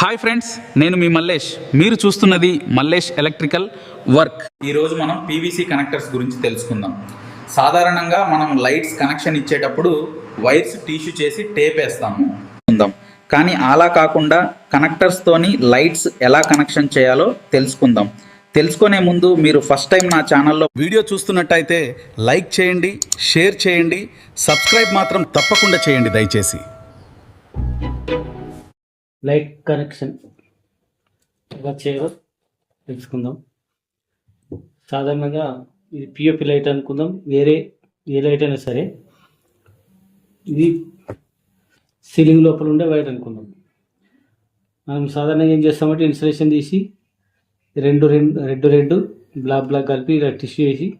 Hi friends, నేను మీ మల్లేష్. మీరు చూస్తున్నది మల్లేష్ ఎలక్ట్రికల్ వర్క్. ఈరోజు మనం పీవీసీ కనెక్టర్స్ గురించి తెలుసుకుందాం. సాధారణంగా మనం లైట్స్ కనెక్షన్ ఇచ్చేటప్పుడు వైర్స్ టిష్యూ చేసి టేప్ వేస్తాము. కానీ అలా కాకుండా కనెక్టర్స్తోని లైట్స్ ఎలా కనెక్షన్ చేయాలో తెలుసుకుందాం. తెలుసుకునే ముందు మీరు ఫస్ట్ టైం నా ఛానల్లో వీడియో చూస్తున్నట్టయితే లైక్ చేయండి, షేర్ చేయండి, సబ్స్క్రైబ్ మాత్రం తప్పకుండా చేయండి దయచేసి. లైట్ కనెక్షన్ ఎలా చేయాలో తెలుసుకుందాం. సాధారణంగా ఇది పిఓపి లైట్ అనుకుందాం, వేరే ఏ లైట్ అయినా సరే. ఇది సీలింగ్ లోపల ఉండే వైర్ అనుకుందాం. మనం సాధారణంగా ఏం చేస్తామంటే ఇన్సులేషన్ తీసి రెండు బ్లాక్ కలిపి ఇలా టిష్యూ వేసి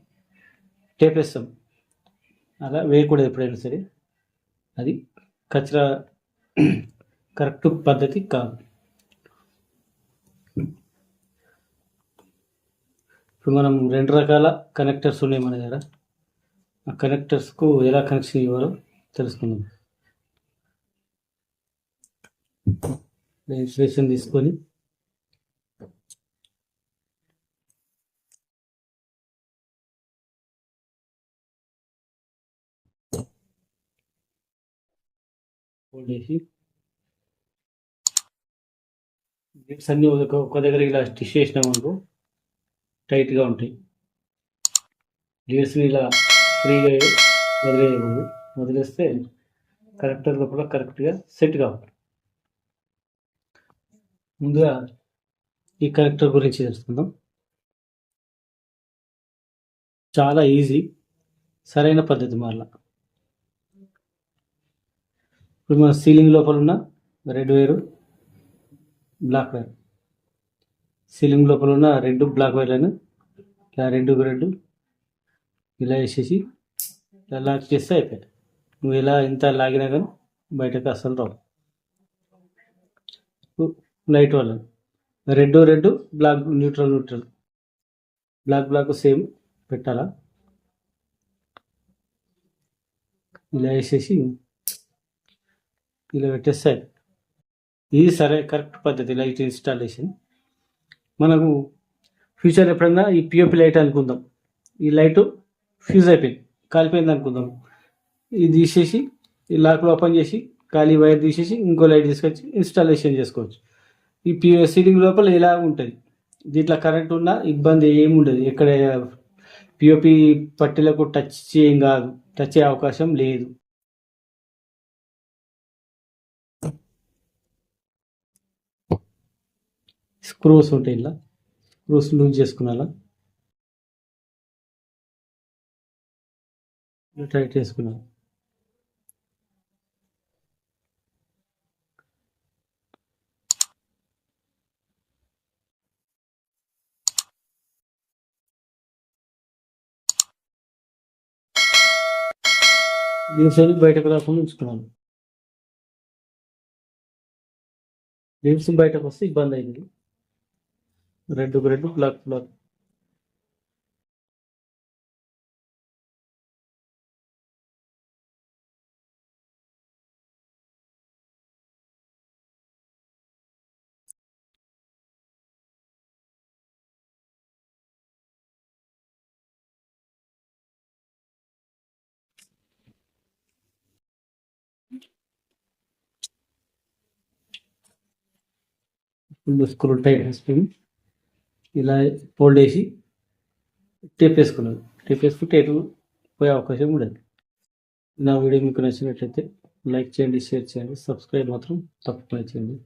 టేప్ వేస్తాం. అలా వేయకూడదు ఎప్పుడైనా సరే, అది కచరా కరెక్ట్ పద్ధతి కాదు. ఇప్పుడు మనం 2 రకాల కనెక్టర్స్ ఉన్నాయి మన దగ్గర. ఆ కనెక్టర్స్కు ఎలా కనెక్షన్ ఇవ్వాలో తెలుసుకుందాం. ఇన్సులేషన్ తీసుకొని ఫోల్డ్ చేసి గిట్స్ అన్నీ ఒక దగ్గర ఇలా స్టిచ్ చేసినాం అనుకో టైట్గా ఉంటాయి. లీడ్స్ని ఇలా ఫ్రీగా వదిలేయకూడదు. వదిలేస్తే కరెక్టర్ లోపల కరెక్ట్గా సెట్ కావాలి. ముందుగా ఈ కనెక్టర్ గురించి తెలుసుకుందాం. చాలా ఈజీ, సరైన పద్ధతి మళ్ళా. ఇప్పుడు మన సీలింగ్ లోపల ఉన్న red wire, black wire, ceiling లోపల ఉన్న 2 బ్లాక్ వైర్లను ఇలా రెండు ఇలా వేసేసి ఇలా లాక్ చేస్తే అయిపోయాయి. నువ్వు ఇలా ఎంత లాగినా కానీ బయటకు అస్సలు రావు. లైట్ వల్ల red black neutral black same పెట్టాలా. ఇలా వేసేసి ఇలా పెట్టేస్తే ఇది కరెక్ట్ పద్ధతి లైట్ ఇన్స్టాలేషన్. మనకు ఫ్యూచర్ ఎప్పుడన్నా ఈ పిఓపి లైట్ అనుకుందాం, ఈ లైటు ఫ్యూజ్ అయిపోయింది, కాలిపోయింది అనుకుందాం. ఇది తీసేసి ఈ లాక్లో ఓపెన్ చేసి ఖాళీ వైర్ తీసేసి ఇంకో లైట్ తీసుకొచ్చి ఇన్స్టాలేషన్ చేసుకోవచ్చు. ఈ సీలింగ్ లోపల ఇలా ఉంటుంది. దీంట్లో కరెంట్ ఉన్న ఇబ్బంది ఏమి ఉండదు. ఎక్కడ పిఓపి పట్టీలకు టచ్ అయ్యే అవకాశం లేదు. స్క్రూస్ ఉంటాయి, ఇలా స్క్రూస్ లూజ్ చేసుకున్నాలా, టైట్ చేసుకున్నాను. దీని బయటకు రాకుండా ఉంచుకున్నాను. లీవ్స్ బయటకు వస్తే ఇబ్బంది అయింది. Red black full screw tight వేసుకుని ఇలా ఫోల్డ్ చేసి టేప్ వేసుకున్నాను. టేప్ వేసుకుంటే ఎటు పోయే అవకాశం ఉండదు. నా వీడియో మీకు నచ్చినట్లయితే లైక్ చేయండి, షేర్ చేయండి, సబ్స్క్రైబ్ మాత్రం తప్పకుండా చేయండి.